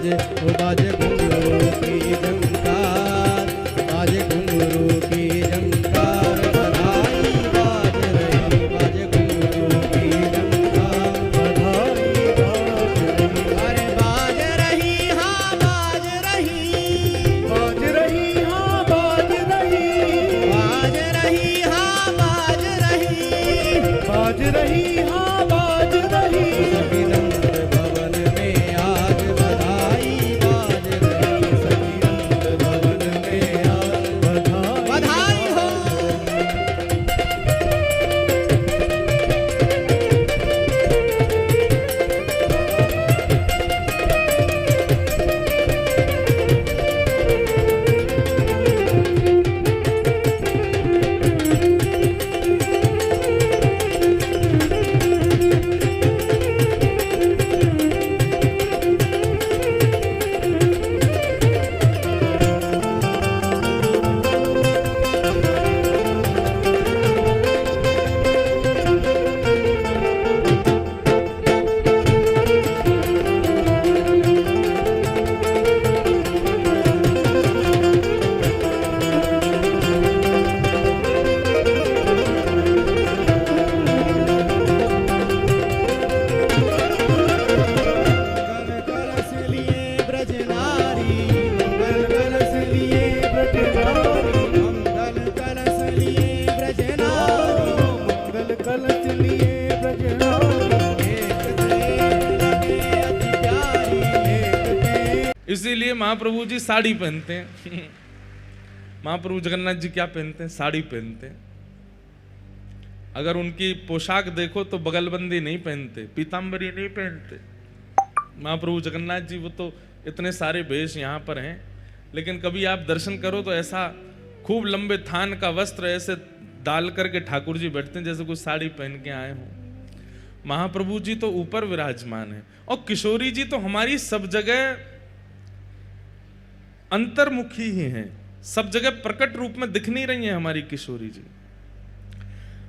बाजे ओ बाजे घुंघरू की झंकार, बाजे घुंघरू की झंकार, बधाई बाज रही, बाजे घुंघरू की झंकार, बधाई बाज रही। अरे बाज रही हाँ बाज रही, बाज रही हाँ बाज रही, बाज रही हाँ बाज रही, बाज रही हाँ बाज रही। सखीनंद भवन में आज बधाई बाज रही, सखीनंद भवन में आज बधाई हो। इसीलिए महाप्रभु जी साड़ी पहनते हैं। महाप्रभु जगन्नाथ जी क्या पहनते हैं? साड़ी पहनते हैं। अगर उनकी पोशाक देखो तो बगलबंदी नहीं पहनते, पीताम्बरी नहीं पहनते। महाप्रभु जगन्नाथ जी वो तो इतने सारे वेश यहाँ पर हैं, लेकिन कभी आप दर्शन करो तो ऐसा खूब लंबे थान का वस्त्र ऐसे डाल करके ठाकुर जी बैठते हैं जैसे कुछ साड़ी पहन के आए हों। महाप्रभु जी तो ऊपर विराजमान है, और किशोरी जी तो हमारी सब जगह अंतर्मुखी ही हैं, सब जगह प्रकट रूप में दिख नहीं रही हैं हमारी किशोरी जी।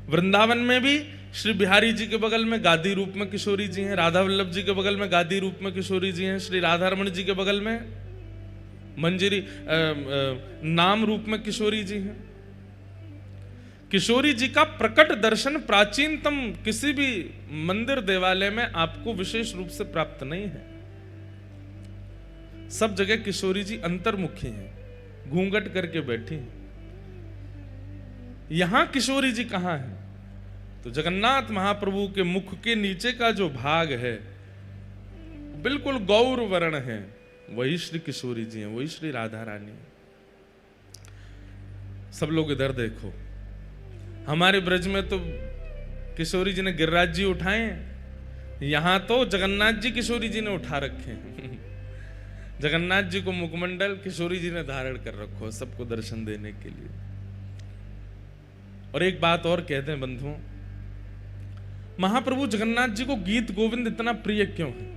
वृंदावन में भी श्री बिहारी जी के बगल में गादी रूप में किशोरी जी हैं, राधा वल्लभ जी के बगल में गादी रूप में किशोरी जी हैं, श्री राधा रमण जी के बगल में मंजरी नाम रूप में किशोरी जी हैं। किशोरी जी का प्रकट दर्शन प्राचीनतम किसी भी मंदिर देवालय में आपको विशेष रूप से प्राप्त नहीं है। सब जगह किशोरी जी अंतर्मुखी हैं, घूंघट करके बैठी हैं। यहां किशोरी जी कहां है? तो जगन्नाथ महाप्रभु के मुख के नीचे का जो भाग है बिल्कुल गौर वर्ण है, वही श्री किशोरी जी हैं, वही श्री राधा रानी। सब लोग इधर देखो, हमारे ब्रज में तो किशोरी जी ने गिरिराज जी उठाए हैं, यहां तो जगन्नाथ जी किशोरी जी ने उठा रखे हैं। जगन्नाथ जी को मुखमंडल किशोरी जी ने धारण कर रखो सबको दर्शन देने के लिए। और एक बात और कहते हैं बंधुओं, महाप्रभु जगन्नाथ जी को गीत गोविंद इतना प्रिय क्यों है?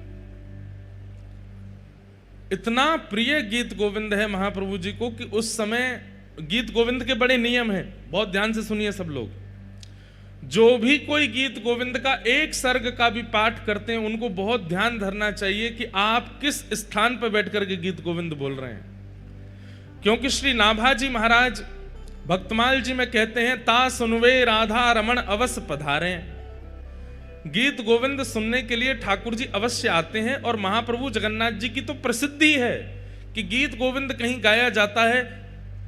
इतना प्रिय गीत गोविंद है महाप्रभु जी को कि उस समय गीत गोविंद के बड़े नियम हैं, बहुत ध्यान से सुनिए सब लोग। जो भी कोई गीत गोविंद का एक सर्ग का भी पाठ करते हैं उनको बहुत ध्यान धरना चाहिए कि आप किस स्थान पर बैठ करके गीत गोविंद बोल रहे हैं, क्योंकि श्री नाभाजी महाराज भक्तमाल जी में कहते हैं, ता सुनवे राधा रमण अवश्य पधारे। गीत गोविंद सुनने के लिए ठाकुर जी अवश्य आते हैं, और महाप्रभु जगन्नाथ जी की तो प्रसिद्धि है कि गीत गोविंद कहीं गाया जाता है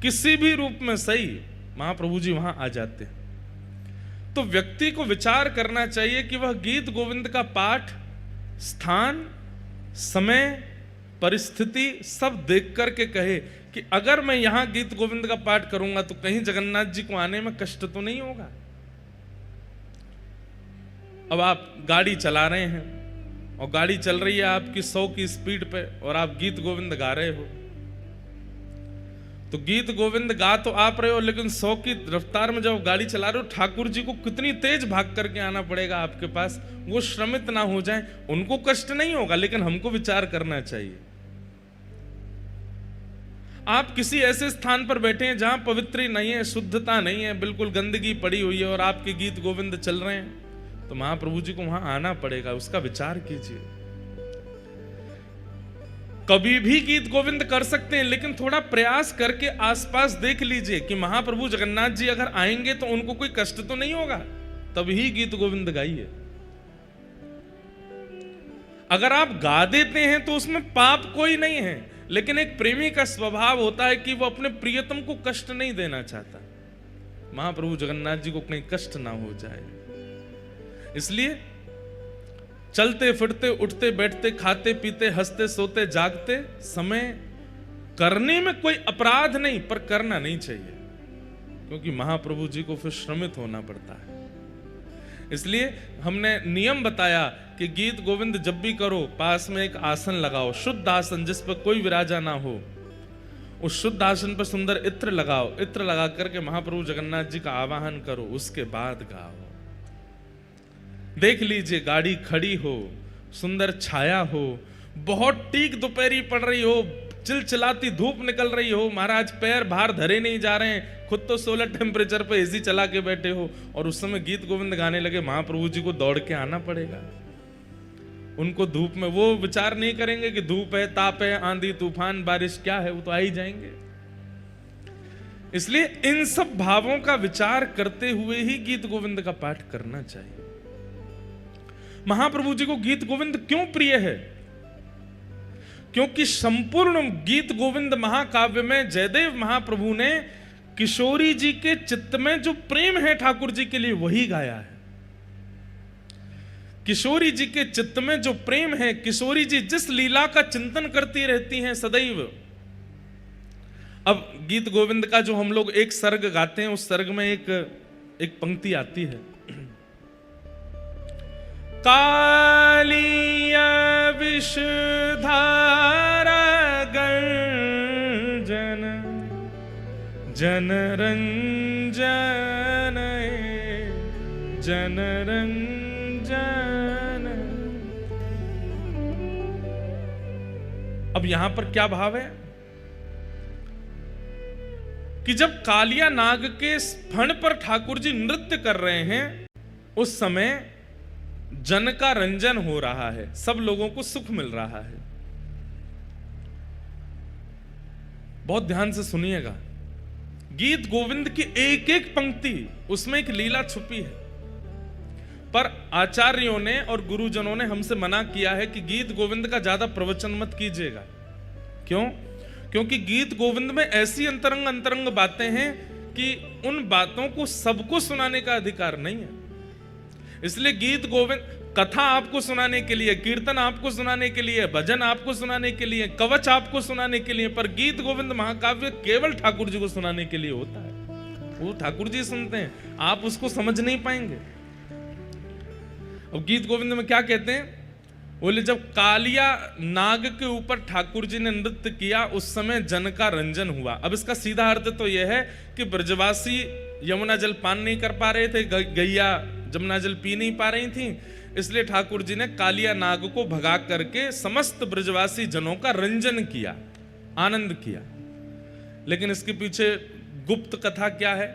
किसी भी रूप में सही, महाप्रभु जी वहां आ जाते हैं। तो व्यक्ति को विचार करना चाहिए कि वह गीत गोविंद का पाठ स्थान, समय, परिस्थिति सब देख करके कहे कि अगर मैं यहां गीत गोविंद का पाठ करूंगा तो कहीं जगन्नाथ जी को आने में कष्ट तो नहीं होगा। अब आप गाड़ी चला रहे हैं और गाड़ी चल रही है आपकी 100 की स्पीड पे और आप गीत गोविंद गा रहे हो, तो गीत गोविंद गा तो आप रहे हो, लेकिन 100 की रफ्तार में जब गाड़ी चला रहे हो ठाकुर जी को कितनी तेज भाग करके आना पड़ेगा आपके पास, वो श्रमित ना हो जाए। उनको कष्ट नहीं होगा, लेकिन हमको विचार करना चाहिए। आप किसी ऐसे स्थान पर बैठे हैं जहां पवित्री नहीं है, शुद्धता नहीं है, बिल्कुल गंदगी पड़ी हुई है और आपके गीत गोविंद चल रहे हैं, तो महाप्रभु जी को वहां आना पड़ेगा, उसका विचार कीजिए। कभी भी गीत गोविंद कर सकते हैं, लेकिन थोड़ा प्रयास करके आसपास देख लीजिए कि महाप्रभु जगन्नाथ जी अगर आएंगे तो उनको कोई कष्ट तो नहीं होगा, तभी गीत गोविंद गाइए। अगर आप गा देते हैं तो उसमें पाप कोई नहीं है, लेकिन एक प्रेमी का स्वभाव होता है कि वो अपने प्रियतम को कष्ट नहीं देना चाहता, महाप्रभु जगन्नाथ जी को कहीं कष्ट ना हो जाए। इसलिए चलते फिरते उठते बैठते खाते पीते हंसते सोते जागते समय करने में कोई अपराध नहीं, पर करना नहीं चाहिए, क्योंकि महाप्रभु जी को फिर श्रमित होना पड़ता है। इसलिए हमने नियम बताया कि गीत गोविंद जब भी करो पास में एक आसन लगाओ, शुद्ध आसन जिस पर कोई विराजा ना हो, उस शुद्ध आसन पर सुंदर इत्र लगाओ, इत्र लगा करके महाप्रभु जगन्नाथ जी का आवाहन करो, उसके बाद गाओ। देख लीजिए गाड़ी खड़ी हो, सुंदर छाया हो, बहुत टीक दोपहरी पड़ रही हो, चिलचिलाती धूप निकल रही हो, महाराज पैर बाहर धरे नहीं जा रहे हैं, खुद तो 16 टेम्परेचर पे एसी चला के बैठे हो, और उस समय गीत गोविंद गाने लगे, महाप्रभु जी को दौड़ के आना पड़ेगा। उनको धूप में वो विचार नहीं करेंगे कि धूप है, ताप है, आंधी तूफान बारिश क्या है, वो तो आ ही जाएंगे। इसलिए इन सब भावों का विचार करते हुए ही गीत गोविंद का पाठ करना चाहिए। महाप्रभु जी को गीत गोविंद क्यों प्रिय है? क्योंकि संपूर्ण गीत गोविंद महाकाव्य में जयदेव महाप्रभु ने किशोरी जी के चित्त में जो प्रेम है ठाकुर जी के लिए वही गाया है। किशोरी जी के चित्त में जो प्रेम है, किशोरी जी जिस लीला का चिंतन करती रहती हैं सदैव। अब गीत गोविंद का जो हम लोग एक सर्ग गाते हैं, उस सर्ग में एक पंक्ति आती है, कालिया विषधारा गर्जन जनरंजन जनरंजन। अब यहां पर क्या भाव है कि जब कालिया नाग के फण पर ठाकुर जी नृत्य कर रहे हैं, उस समय जन का रंजन हो रहा है, सब लोगों को सुख मिल रहा है। बहुत ध्यान से सुनिएगा, गीत गोविंद की एक एक पंक्ति उसमें एक लीला छुपी है। पर आचार्यों ने और गुरुजनों ने हमसे मना किया है कि गीत गोविंद का ज्यादा प्रवचन मत कीजिएगा। क्यों? क्योंकि गीत गोविंद में ऐसी अंतरंग अंतरंग बातें हैं कि उन बातों को सबको सुनाने का अधिकार नहीं है। इसलिए गीत गोविंद कथा आपको सुनाने के लिए, कीर्तन आपको सुनाने के लिए, भजन आपको सुनाने के लिए, कवच आपको सुनाने के लिए, पर गीत गोविंद महाकाव्य केवल ठाकुर जी को सुनाने के लिए होता है। वो ठाकुर जी सुनते हैं, आप उसको समझ नहीं पाएंगे। अब गीत गोविंद में क्या कहते हैं? बोले जब कालिया नाग के ऊपर ठाकुर जी ने नृत्य किया, उस समय जन का रंजन हुआ। अब इसका सीधा अर्थ तो यह है कि ब्रजवासी यमुना जल पान नहीं कर पा रहे थे, गैया जमुना जल पी नहीं पा रही थी, इसलिए ठाकुर जी ने कालिया नाग को भगा करके समस्त ब्रजवासी जनों का रंजन किया, आनंद किया। लेकिन इसके पीछे गुप्त कथा क्या है?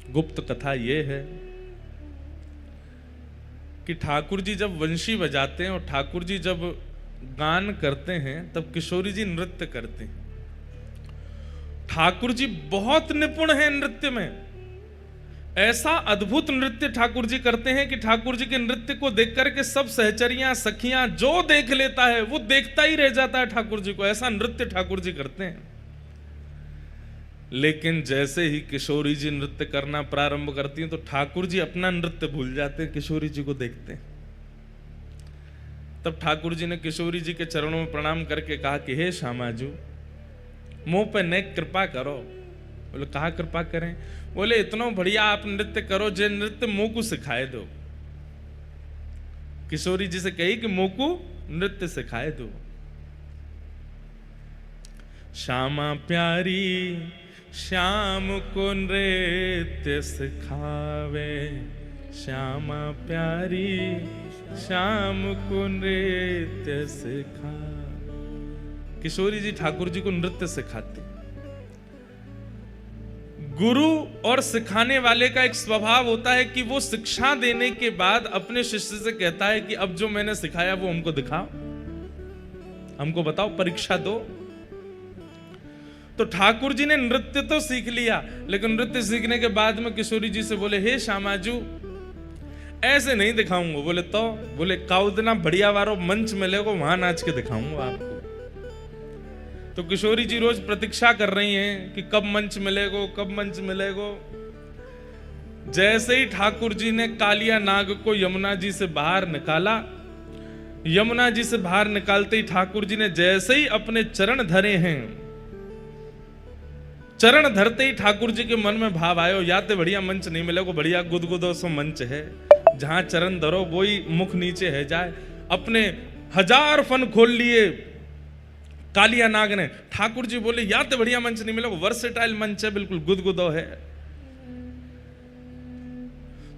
गुप्त कथा यह है कि ठाकुर जी जब वंशी बजाते हैं और ठाकुर जी जब गान करते हैं, तब किशोरी जी नृत्य करते हैं। ठाकुर जी बहुत निपुण हैं नृत्य में, ऐसा अद्भुत नृत्य ठाकुर जी करते हैं कि ठाकुर जी के नृत्य को देख करके सब सहचरियां सखियां जो देख लेता है वो देखता ही रह जाता है ठाकुर जी को, ऐसा नृत्य ठाकुर जी करते हैं। लेकिन जैसे ही किशोरी जी नृत्य करना प्रारंभ करती हैं तो ठाकुर जी अपना नृत्य भूल जाते हैं, किशोरी जी को देखते हैं। तब ठाकुर जी ने किशोरी जी के चरणों में प्रणाम करके कहा कि हे श्यामाजू, मुंह पे नेक कृपा करो। बोले कहा कृपा करें? बोले इतना बढ़िया आप नृत्य करो, जे नृत्य मुंह को सिखाए दो। किशोरी जी से कही कि मुंह को नृत्य सिखाए दो। श्यामा प्यारी श्याम को नृत्य सिखावे, श्यामा प्यारी श्याम को नृत्य सिखा। किशोरी जी ठाकुर जी को नृत्य सिखाती। गुरु और सिखाने वाले का एक स्वभाव होता है कि वो शिक्षा देने के बाद अपने शिष्य से कहता है कि अब जो मैंने सिखाया वो हमको दिखाओ। हमको बताओ, परीक्षा दो। तो ठाकुर जी ने नृत्य तो सीख लिया, लेकिन नृत्य सीखने के बाद में किशोरी जी से बोले, हे श्यामाजू ऐसे नहीं दिखाऊंगा। बोले तो? बोले काउदना बढ़िया वारो मंच मिलेगा वहां नाच के दिखाऊंगा आपको। तो किशोरी जी रोज प्रतीक्षा कर रही हैं कि कब मंच मिलेगो, कब मंच मिलेगो। जैसे ही ठाकुर जी ने कालिया नाग को यमुना जी से बाहर निकाला, यमुना जी से बाहर निकालते ही ठाकुर जी ने जैसे ही अपने चरण धरे हैं, चरण धरते ही ठाकुर जी के मन में भाव आयो, या तो बढ़िया मंच नहीं मिलेगा, बढ़िया गुदगुदो सो मंच है, जहां चरण धरो वही मुख नीचे है जाए। अपने 1000 फन खोल लिए कालिया नाग ने। ठाकुर जी बोले, या तो बढ़िया मंच नहीं मिलेगा, वर्सेटाइल मंच है, बिल्कुल गुदगुदो है।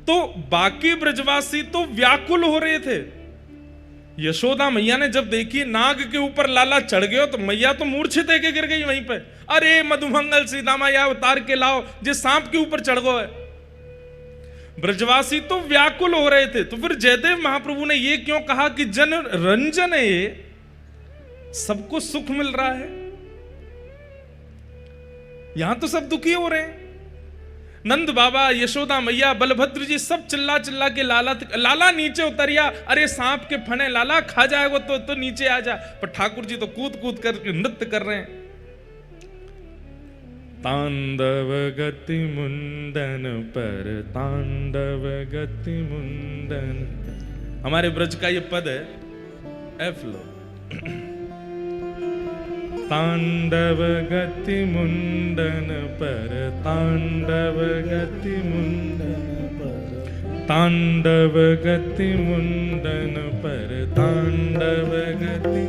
तो बाकी ब्रजवासी तो व्याकुल हो रहे थे। यशोदा मैया ने जब देखी नाग के ऊपर लाला चढ़ गयो, तो मैया तो मूर्छित है के गिर गई वहीं पे। अरे मधुमंगल सीता मैया उतार के लाओ, जिस सांप के ऊपर चढ़ गो है। ब्रजवासी तो व्याकुल हो रहे थे। तो फिर जयदेव महाप्रभु ने ये क्यों कहा कि जन रंजन है, ये सबको सुख मिल रहा है, यहां तो सब दुखी हो रहे हैं। नंद बाबा, यशोदा मैया, बलभद्र जी सब चिल्ला चिल्ला के लाला नीचे उतरिया। अरे सांप के फने लाला खा जाएगा तो नीचे आ जा। पर ठाकुर जी तो कूद कूद कर नृत्य कर रहे हैं। तांडव गति मुंडन पर तांडव गति मुंडन, हमारे ब्रज का ये पद है, एफ लो। तांडव गति मुंडन पर तांडव गति मुंडन पर तांडव गति मुंडन पर तांडव गति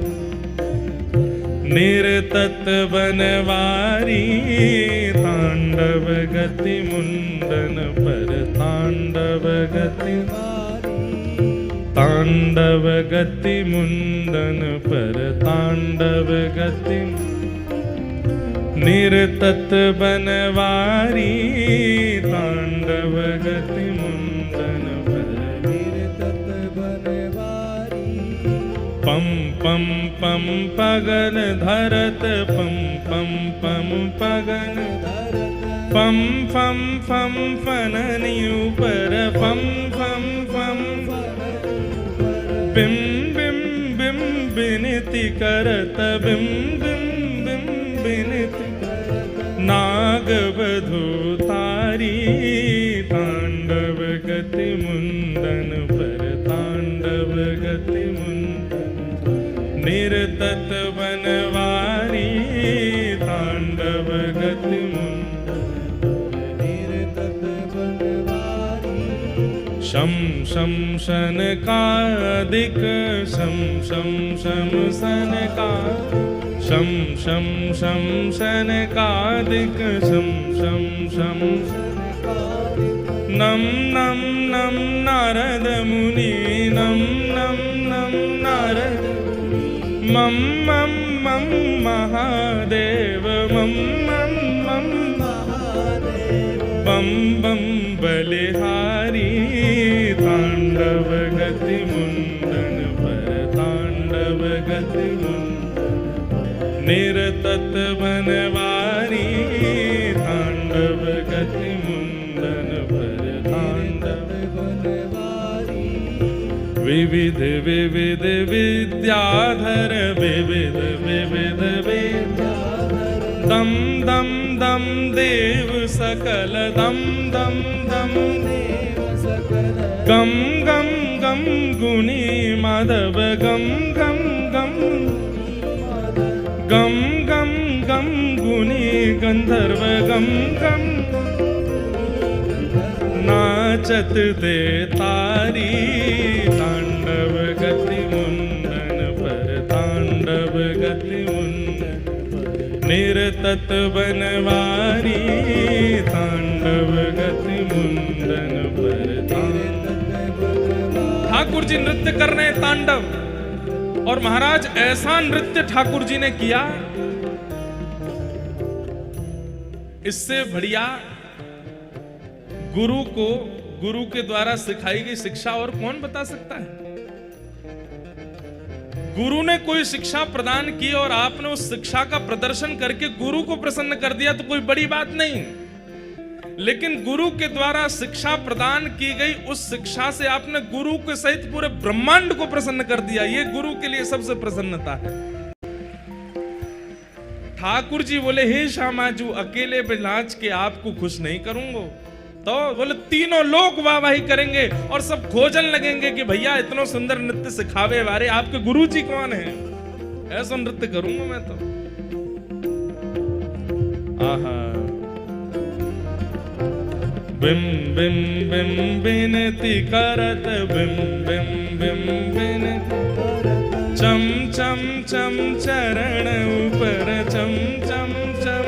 निरतत बनवारी तांडव गति मुंडन पर तांडव गति तांडव गति मुंडन पर तांडव गति निरतत बनवारी तांडव गति मुंडन पर निरतत बनवारी। पम पम पम पगन धरत पम पम पम पगन धरत पम फम फम फननि ऊपर पम फम फम बिम बिम बिम बिनति करत बिम बिम बिम बिनति नाग बधू तारी तांडव गति मुंडन पर तांडव गति मुंडन निरतत बनवारी तांडव गति मुंडन निरतत बनवारी। शम शम शनकादिक शम शम शम शनका शम शम शम शनकादिक शम शम शम नम नम नम नारद मुनि नम नम नम नारद मम मम मम महादेव मम मम मम महादेव बम बम बलिहारी तांडव गति मुंडन पर तांडव गति मुंडन निरतत बनवारी तांडव गति मुंडन पर तांडव बनवारी। विविध विविध विद्याधर विविध विविध विद्याधर दम दम दम देव सकल दम दम दम देव सकल गम गम गम गुणी माधव गम गम गम गम गम गम गुणी गंधर्व गम गम नाचत दे तारी तांडव गति मुंडन पर तांडव गति मुंडन निरतत बनवारी तांडव गति मुंडन पर ठाकुर जी नृत्य कर रहे हैं तांडव। और महाराज ऐसा नृत्य ठाकुर जी ने किया, इससे बढ़िया गुरु के द्वारा सिखाई गई शिक्षा और कौन बता सकता है। गुरु ने कोई शिक्षा प्रदान की और आपने उस शिक्षा का प्रदर्शन करके गुरु को प्रसन्न कर दिया तो कोई बड़ी बात नहीं, लेकिन गुरु के द्वारा शिक्षा प्रदान की गई उस शिक्षा से आपने गुरु के सहित पूरे ब्रह्मांड को प्रसन्न कर दिया, ये गुरु के लिए सबसे प्रसन्नता है। ठाकुर जी बोले, हे श्यामाजू अकेले बिलाज के आपको खुश नहीं करूंगा, तो बोले तीनों लोग वाहवाही करेंगे और सब खोजन लगेंगे कि भैया इतना सुंदर नृत्य सिखावे वाले आपके गुरु जी कौन है, ऐसा नृत्य करूंगा मैं तो। आहा बिम बिम बिम बिनती करत बिम बिम बिम बिनती चम चम चम चरण ऊपर चम चम चम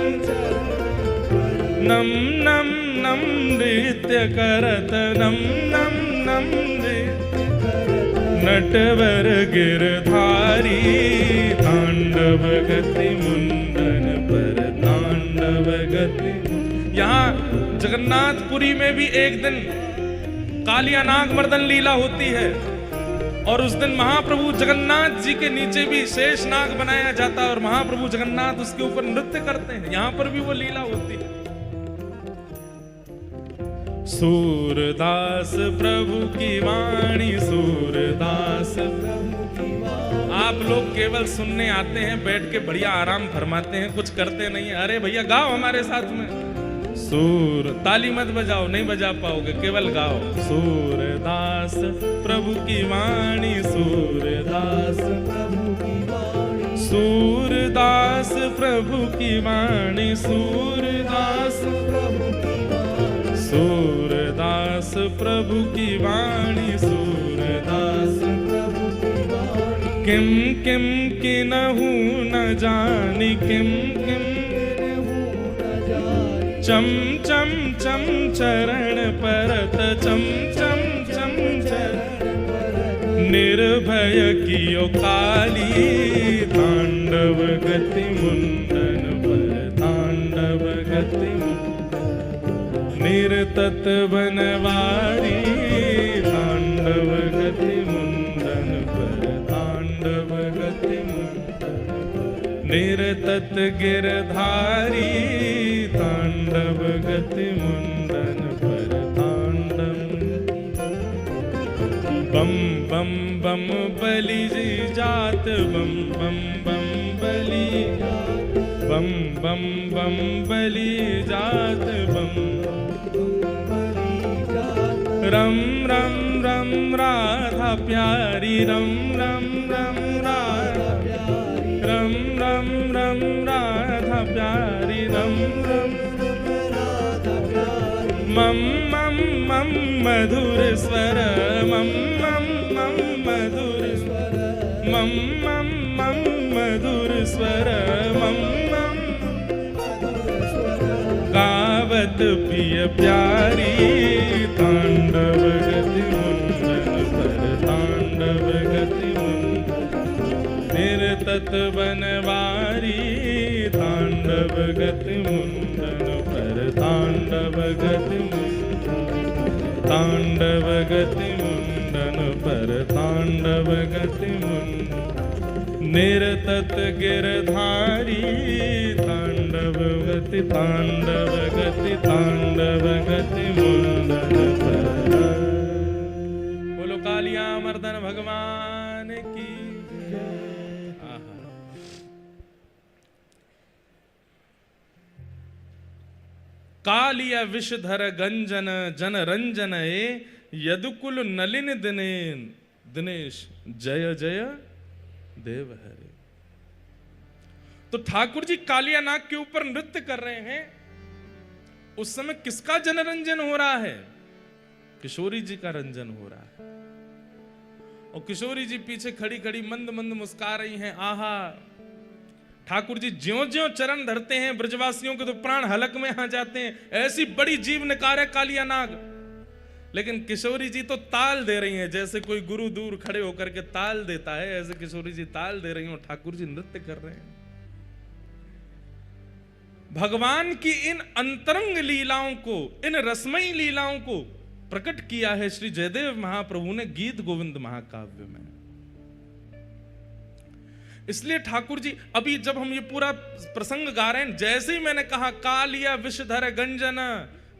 नम नम नम नृत्य करत नम नम नम नटवर गिरधारी तांडव गति मुंडन पर तांडव गति। यहाँ जगन्नाथपुरी में भी एक दिन कालिया नाग मर्दन लीला होती है और उस दिन महाप्रभु जगन्नाथ जी के नीचे भी शेष नाग बनाया जाता है और महाप्रभु जगन्नाथ उसके ऊपर नृत्य करते हैं, यहाँ पर भी वो लीला होती है। सूरदास प्रभु की वाणी, सूरदास प्रभु की वाणी। आप लोग केवल सुनने आते हैं, बैठ के बढ़िया आराम फरमाते हैं, कुछ करते नहीं है। अरे भैया गाओ हमारे साथ में, सूर ताली मत बजाओ, नहीं बजा पाओगे, केवल गाओ। सूरदास प्रभु की वाणी, सूरदास प्रभु की वाणी, सूरदास प्रभु की वाणी, सूरदास प्रभु की वाणी, सूरदास प्रभु की वाणी, सूरदास प्रभु की वाणी। किम किम किन्हु न जानी, किम किम चम चम चम चरण परत चम चम चम चरण परत निर्भय कियो काली तांडव गति मुंडन पर तांडव गति निरतत बनवारी तांडव गति मुंडन पर तांडव गति मुंडन निरतत गिरधारी तांडव गति मुंडन पर तांडव। बम बम बम बलि जी जात बम बम बम बलि बम बम बम बलि जात बम रम रम रम राधा प्यारी रम रम रम राधा प्यारी रम रम रम राधा प्यारी रम रम राधा प्यारी मम मम मम मधुर स्वर मम मम मम मधुर स्वर मम मम मम मधुर स्वर मम मम मधुर स्वर गावत पिय प्यारी तांडव गति मुंडन पर तांडव गति मुंडन निरतत बनवारी तांडव गति मुंडन पर तांडव गति तांडव गति मुंडन पर तांडव गति मुंडन निरतत गिरधारी तांडव गति तांडव गति मुंडन पर। बोलो कालिया मर्दन भगवान की। कालिया विषधर गंजन जन रंजन यदुकुल नलिन दिनेश जय जय देव हरे। तो ठाकुर जी कालिया नाग के ऊपर नृत्य कर रहे हैं, उस समय किसका जनरंजन हो रहा है? किशोरी जी का रंजन हो रहा है। और किशोरी जी पीछे खड़ी खड़ी मंद मंद मुस्कुरा रही हैं। आहा, ठाकुर जी ज्यों ज्यों चरण धरते हैं ब्रजवासियों के तो प्राण हलक में आ जाते हैं, ऐसी बड़ी जीव निकार है कालिया नाग। लेकिन किशोरी जी तो ताल दे रही हैं, जैसे कोई गुरु दूर खड़े होकर के ताल देता है, ऐसे किशोरी जी ताल दे रही हैं और ठाकुर जी नृत्य कर रहे हैं। भगवान की इन अंतरंग लीलाओं को, इन रसमयी लीलाओं को प्रकट किया है श्री जयदेव महाप्रभु ने गीत गोविंद महाकाव्य में। इसलिए ठाकुर जी अभी जब हम ये पूरा प्रसंग गा रहे हैं, जैसे ही मैंने कहा कालिया विषधर गंजन,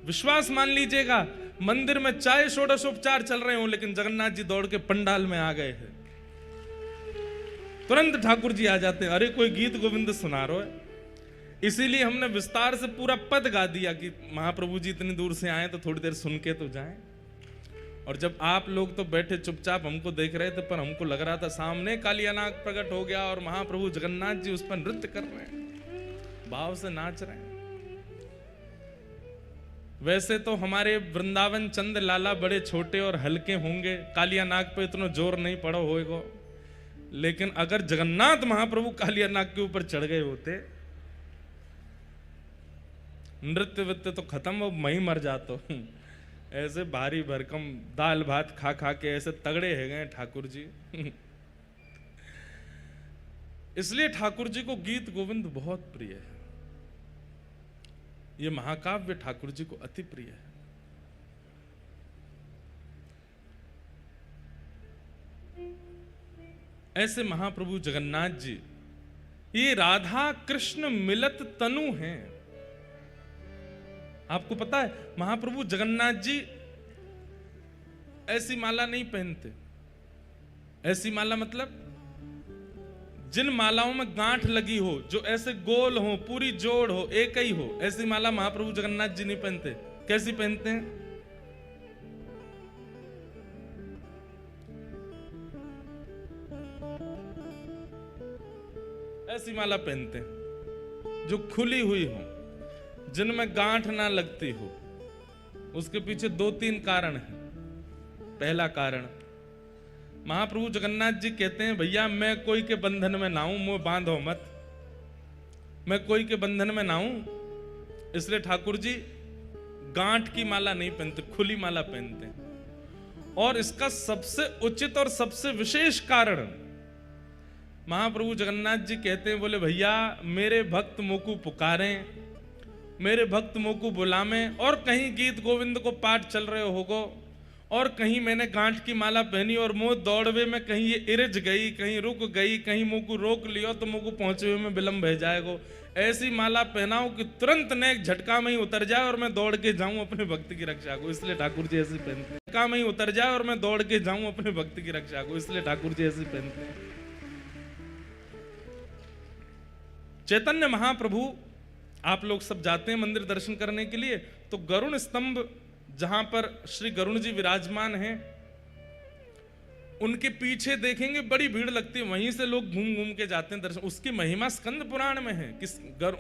विश्वास मान लीजिएगा मंदिर में चाहे षोडशोपचार चल रहे हो लेकिन जगन्नाथ जी दौड़ के पंडाल में आ गए हैं। तुरंत ठाकुर जी आ जाते हैं, अरे कोई गीत गोविंद सुना रहे है। इसीलिए हमने विस्तार से पूरा पद गा दिया कि महाप्रभु जी इतनी दूर से आए तो थोड़ी देर सुन के तो जाएं। और जब आप लोग तो बैठे चुपचाप हमको देख रहे थे, पर हमको लग रहा था सामने कालियानाग प्रकट हो गया और महाप्रभु जगन्नाथ जी उस पर नृत्य कर रहे हैं, भाव से नाच रहे हैं। वैसे तो हमारे वृंदावन चंद लाला बड़े छोटे और हल्के होंगे, कालियानाग पे इतना जोर नहीं पड़ा होगा, लेकिन अगर जगन्नाथ महाप्रभु कालियानाग के ऊपर चढ़ गए होते, नृत्य वित्य तो खत्म, वो मैं ही मर जाता हूं। ऐसे भारी भरकम दाल भात खा खा के ऐसे तगड़े है गए ठाकुर जी। इसलिए ठाकुर जी को गीत गोविंद बहुत प्रिय है। ये महाकाव्य ठाकुर जी को अति प्रिय है। ऐसे महाप्रभु जगन्नाथ जी ये राधा कृष्ण मिलत तनु हैं। आपको पता है महाप्रभु जगन्नाथ जी ऐसी माला नहीं पहनते। ऐसी माला मतलब जिन मालाओं में गांठ लगी हो, जो ऐसे गोल हो, पूरी जोड़ हो, एक ही हो, ऐसी माला महाप्रभु जगन्नाथ जी नहीं पहनते। कैसी पहनते हैं? ऐसी माला पहनते हैं जो खुली हुई हो, जिनमें गांठ ना लगती हो। उसके पीछे 2-3 कारण हैं। पहला कारण, महाप्रभु जगन्नाथ जी कहते हैं भैया मैं कोई के बंधन में ना हूं, मुंह बांधो मत, मैं कोई के बंधन में ना हूं। इसलिए ठाकुर जी गांठ की माला नहीं पहनते, खुली माला पहनते हैं। और इसका सबसे उचित और सबसे विशेष कारण महाप्रभु जगन्नाथ जी कहते हैं, बोले भैया मेरे भक्त मोकू पुकारें, मेरे भक्त मोकू बुलावें, और कहीं गीत गोविंद को पाठ चल रहे होगो और कहीं मैंने गांठ की माला पहनी और मुंह दौड़वे में कहीं ये इरज गई, कहीं रुक गई, कहीं मुंह को रोक लियो तो मुंह को पहुंचे हुए में विलंब हो जाएगा। ऐसी माला पहनाओ कि तुरंत ने एक झटका में ही उतर जाए और मैं दौड़ के जाऊं अपने भक्ति की रक्षा को। इसलिए ठाकुर जी ऐसी पहनते हैं। झटका में ही उतर जाए और मैं दौड़ के जाऊं अपने भक्ति की रक्षा को। इसलिए ठाकुर जी ऐसी पहनते हैं। चैतन्य महाप्रभु, आप लोग सब जाते हैं मंदिर दर्शन करने के लिए, तो गरुण स्तंभ जहां पर श्री गरुण जी विराजमान हैं, उनके पीछे देखेंगे बड़ी भीड़ लगती है, वहीं से लोग घूम घूम के जाते हैं दर्शन। उसकी महिमा स्कंद पुराण में है।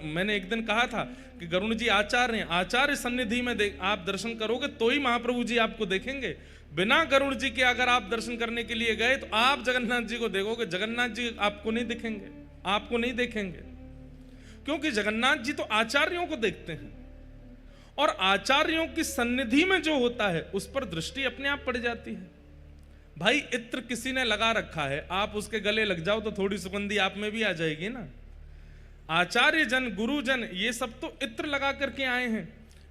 मैंने एक दिन कहा था कि गरुण जी आचार्य हैं, आचार्य सन्निधि में आप दर्शन करोगे तो ही महाप्रभु जी आपको देखेंगे। बिना गरुण जी के अगर आप दर्शन करने के लिए गए तो आप जगन्नाथ जी को देखोगे, जगन्नाथ जी आपको नहीं दिखेंगे, आपको नहीं देखेंगे, क्योंकि जगन्नाथ जी तो आचार्यों को देखते हैं और आचार्यों की सन्निधि में जो होता है उस पर दृष्टि अपने आप पड़ जाती है। भाई इत्र किसी ने लगा रखा है, आप उसके गले लग जाओ तो थोड़ी सुगंधी आप में भी आ जाएगी ना। आचार्य जन, गुरुजन, ये सब तो इत्र लगा करके आए हैं,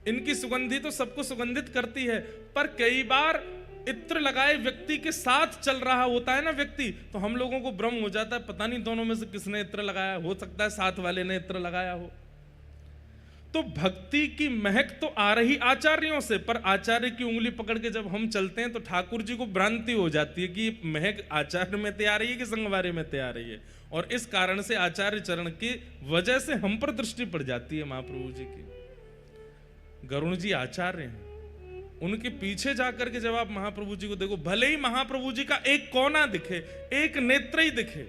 इनकी सुगंधी तो सबको सुगंधित करती है। पर कई बार इत्र लगाए व्यक्ति के साथ चल रहा होता है ना व्यक्ति, तो हम लोगों को भ्रम हो जाता है, पता नहीं दोनों में से किसने इत्र लगाया, हो सकता है साथ वाले ने इत्र लगाया हो। तो भक्ति की महक तो आ रही आचार्यों से, पर आचार्य की उंगली पकड़ के जब हम चलते हैं तो ठाकुर जी को भ्रांति हो जाती है कि ये महक आचार्य में तैयार रही है कि संगवारी में तैयार रही है, और इस कारण से आचार्य चरण की वजह से हम पर दृष्टि पड़ जाती है महाप्रभु जी की। गरुण जी आचार्य हैं, उनके पीछे जाकर के जब आप महाप्रभु जी को देखो, भले ही महाप्रभु जी का एक कोना दिखे, एक नेत्र ही दिखे,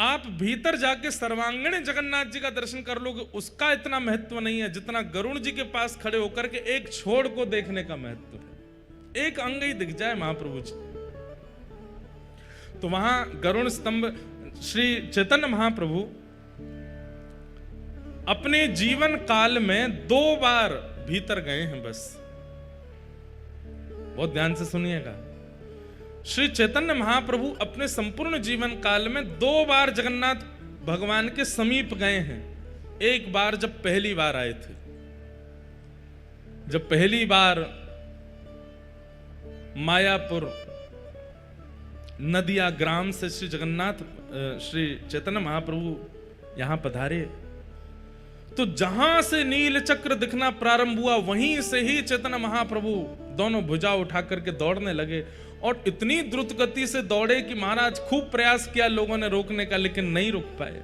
आप भीतर जाके सर्वांगीण जगन्नाथ जी का दर्शन कर लोगे, उसका इतना महत्व नहीं है जितना गरुण जी के पास खड़े होकर के एक छोड़ को देखने का महत्व है। एक अंग ही दिख जाए महाप्रभु जी, तो वहां गरुण स्तंभ श्री चैतन्य महाप्रभु अपने जीवन काल में 2 बार भीतर गए हैं बस। बहुत ध्यान से सुनिएगा, श्री चैतन्य महाप्रभु अपने संपूर्ण जीवन काल में 2 बार जगन्नाथ भगवान के समीप गए हैं। एक बार जब पहली बार आए थे, जब पहली बार मायापुर नदिया ग्राम से श्री जगन्नाथ श्री चैतन्य महाप्रभु यहां पधारे, तो जहां से नील चक्र दिखना प्रारंभ हुआ वहीं से ही चैतन्य महाप्रभु दोनों भुजा उठा करके दौड़ने लगे, और इतनी द्रुत गति से दौड़े कि महाराज खूब प्रयास किया लोगों ने रोकने का, लेकिन नहीं रुक पाए।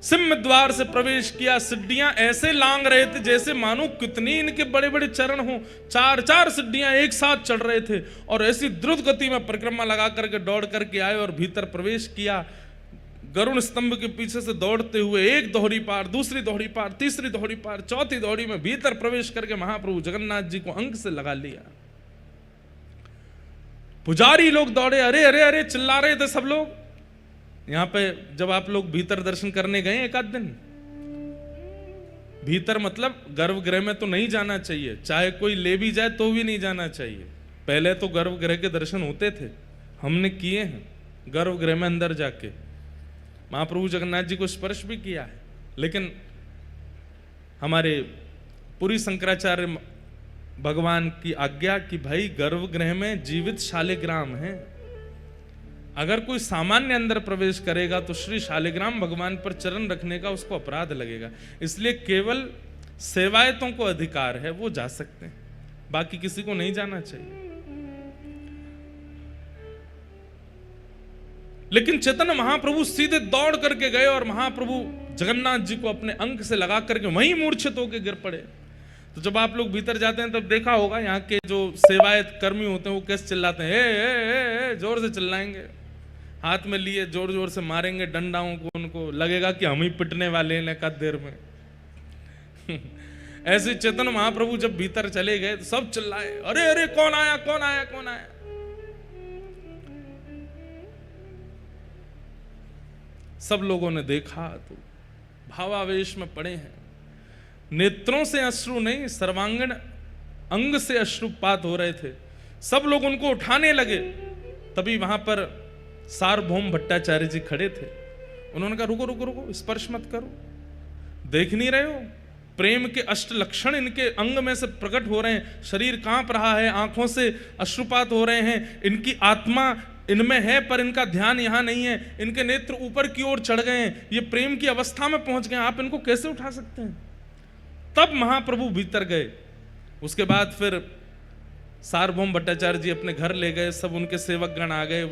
सिंह द्वार से प्रवेश किया, सिड्डियां ऐसे लांग रहे थे जैसे मानो कितनी इनके बड़े बड़े चरण हों, 4-4 सिड्डियां एक साथ चढ़ रहे थे, और ऐसी द्रुत गति में परिक्रमा लगा करके दौड़ करके आए और भीतर प्रवेश किया। गरुण स्तंभ के पीछे से दौड़ते हुए एक दोहरी पार, दूसरी दोहरी पार, तीसरी दोहरी पार, चौथी दोहरी में भीतर प्रवेश करके महाप्रभु जगन्नाथ जी को अंक से लगा लिया। पुजारी लोग दौड़े, अरे अरे अरे चिल्ला रहे थे सब लोग। यहां पे जब आप लोग भीतर दर्शन करने गए एक आध दिन, भीतर मतलब गर्भगृह में तो नहीं जाना चाहिए, चाहे कोई ले भी जाए तो भी नहीं जाना चाहिए। पहले तो गर्भगृह के दर्शन होते थे, हमने किए हैं गर्भगृह में अंदर जाके, महाप्रभु जगन्नाथ जी को स्पर्श भी किया है। लेकिन हमारे पुरी शंकराचार्य भगवान की आज्ञा कि भाई गर्भगृह में जीवित शालिग्राम है, अगर कोई सामान्य अंदर प्रवेश करेगा तो श्री शालिग्राम भगवान पर चरण रखने का उसको अपराध लगेगा, इसलिए केवल सेवायतों को अधिकार है, वो जा सकते हैं, बाकी किसी को नहीं जाना चाहिए। लेकिन चैतन्य महाप्रभु सीधे दौड़ करके गए और महाप्रभु जगन्नाथ जी को अपने अंक से लगा करके वहीं मूर्छित होकर गिर पड़े। तो जब आप लोग भीतर जाते हैं तब देखा होगा यहाँ के जो सेवायत कर्मी होते हैं वो कैसे चिल्लाते हैं, ए, जोर से चिल्लाएंगे, हाथ में लिए जोर जोर से मारेंगे डंडाओं को, उनको लगेगा कि हम ही पिटने वाले हैं एक देर में। ऐसे चैतन्य महाप्रभु जब भीतर चले गए तो सब चिल्लाए, अरे अरे कौन आया कौन आया कौन आया। सब लोगों ने देखा तो भावावेश में पड़े हैं, नेत्रों से अश्रु नहीं सर्वांगीण अंग से अश्रुपात हो रहे थे। सब लोग उनको उठाने लगे, तभी वहां पर सार्वभौम भट्टाचार्य जी खड़े थे। उन्होंने कहा रुको रुको रुको, स्पर्श मत करो, देख नहीं रहे हो प्रेम के अष्ट लक्षण इनके अंग में से प्रकट हो रहे हैं, शरीर कांप रहा है, आंखों से अश्रुपात हो रहे हैं, इनकी आत्मा इनमें है पर इनका ध्यान यहां नहीं है, इनके नेत्र ऊपर की ओर चढ़ गए हैं, ये प्रेम की अवस्था में पहुंच गए, आप इनको कैसे उठा सकते हैं। तब महाप्रभु भीतर गए। उसके बाद फिर सार्वभौम भट्टाचार्य जी अपने घर ले गए, सब उनके सेवक गण आ गए।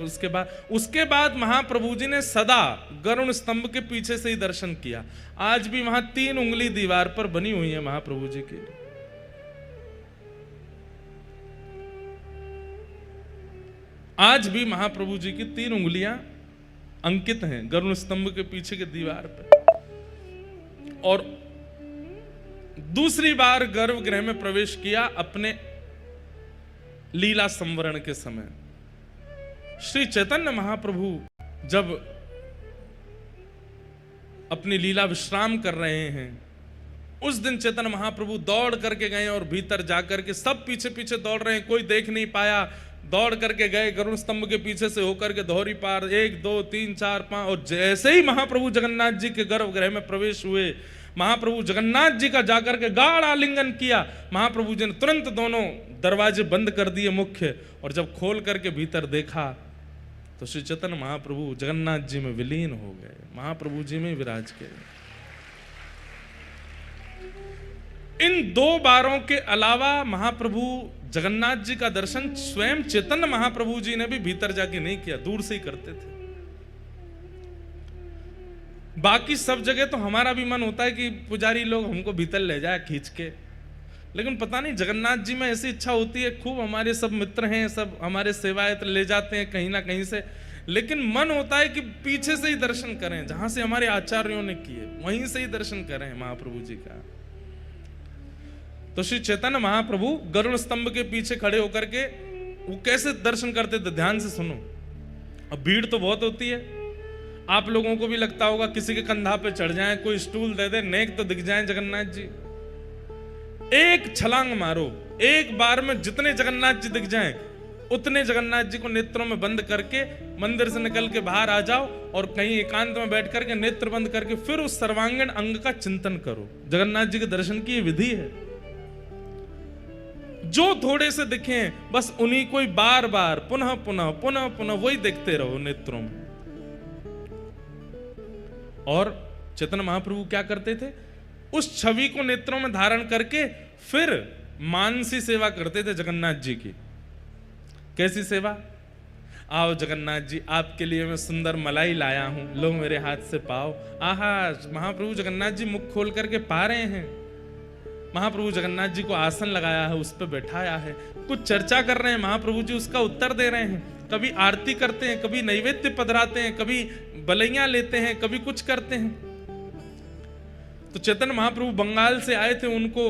उसके बाद महाप्रभु जी ने सदा गरुण स्तंभ के पीछे से ही दर्शन किया। आज भी वहां 3 उंगली दीवार पर बनी हुई है महाप्रभु जी की। आज भी महाप्रभु जी की 3 उंगलियां अंकित हैं गरुण स्तंभ के पीछे के दीवार पर। और दूसरी बार गर्भगृह में प्रवेश किया अपने लीला संवरण के समय। श्री चैतन्य महाप्रभु जब अपनी लीला विश्राम कर रहे हैं, उस दिन चैतन्य महाप्रभु दौड़ करके गए और भीतर जाकर के सब पीछे पीछे दौड़ रहे हैं, कोई देख नहीं पाया, दौड़ करके गए गरुण स्तंभ के पीछे से होकर के दोहरी पार 1 2 3 4 5। और जैसे ही महाप्रभु जगन्नाथ जी के गर्भगृह में प्रवेश हुए, महाप्रभु जगन्नाथ जी का जाकर के गाढ़ आलिंगन किया। महाप्रभु जी ने तुरंत दोनों दरवाजे बंद कर दिए मुख्य, और जब खोल करके भीतर देखा तो श्री चैतन्य महाप्रभु जगन्नाथ जी में विलीन हो गए, महाप्रभु जी में विराज के। इन 2 बारों के अलावा महाप्रभु जगन्नाथ जी का दर्शन स्वयं चैतन्य महाप्रभु जी ने भी भीतर जाके नहीं किया, दूर से ही करते थे। बाकी सब जगह तो हमारा भी मन होता है कि पुजारी लोग हमको भीतर ले जाए खींच के, लेकिन पता नहीं जगन्नाथ जी में ऐसी इच्छा होती है। खूब हमारे सब मित्र हैं, सब हमारे सेवायत ले जाते हैं कहीं ना कहीं से, लेकिन मन होता है कि पीछे से ही दर्शन करें, जहां से हमारे आचार्यों ने किए वहीं से ही दर्शन करें महाप्रभु जी का। तो श्री चैतन्य महाप्रभु गरुड़ स्तंभ के पीछे खड़े होकर के वो कैसे दर्शन करते थे, ध्यान से सुनो। अब भीड़ तो बहुत होती है, आप लोगों को भी लगता होगा किसी के कंधा पे चढ़ जाए, कोई स्टूल दे दे, नेक तो दिख जाए जगन्नाथ जी। एक छलांग मारो, एक बार में जितने जगन्नाथ जी दिख जाएं उतने जगन्नाथ जी को नेत्रों में बंद करके मंदिर से निकल के बाहर आ जाओ और कहीं एकांत में बैठ करके नेत्र बंद करके फिर उस सर्वांगीण अंग का चिंतन करो। जगन्नाथ जी के दर्शन की ये विधि है। जो थोड़े से दिखे बस उन्हीं को ही बार बार पुनः पुनः पुनः पुनः वही देखते रहो नेत्रों में। और चैतन्य महाप्रभु क्या करते थे, उस छवि को नेत्रों में धारण करके फिर मानसी सेवा करते थे जगन्नाथ जी की। कैसी सेवा? आओ जगन्नाथ जी, आपके लिए मैं सुंदर मलाई लाया हूं, लो मेरे हाथ से पाओ। आहा, महाप्रभु जगन्नाथ जी मुख खोल करके पा रहे हैं। महाप्रभु जगन्नाथ जी को आसन लगाया है, उस पर बैठाया है, कुछ चर्चा कर रहे हैं, महाप्रभु जी उसका उत्तर दे रहे हैं। कभी आरती करते हैं, कभी नैवेद्य पधराते हैं, कभी बलैयां लेते हैं, कभी कुछ करते हैं। तो चैतन्य महाप्रभु बंगाल से आए थे, उनको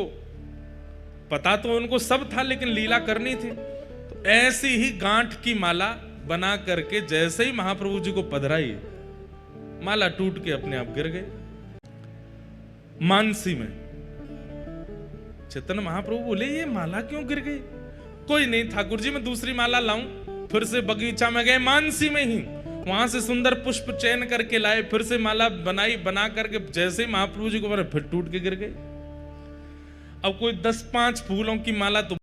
पता तो उनको सब था, लेकिन लीला करनी थी। तो ऐसी ही गांठ की माला बना करके जैसे ही महाप्रभु जी को पधराई, माला टूट के अपने आप गिर गए मानसी में। चैतन्य महाप्रभु बोले, ये माला क्यों गिर गई? कोई नहीं ठाकुर जी, मैं दूसरी माला लाऊं। फिर से बगीचा में गए, मानसी में ही वहां से सुंदर पुष्प चयन करके लाए, फिर से माला बनाई, बना करके जैसे ही महाप्रभु जी को फिर टूट के गिर गई। अब कोई 10-5 फूलों की माला तो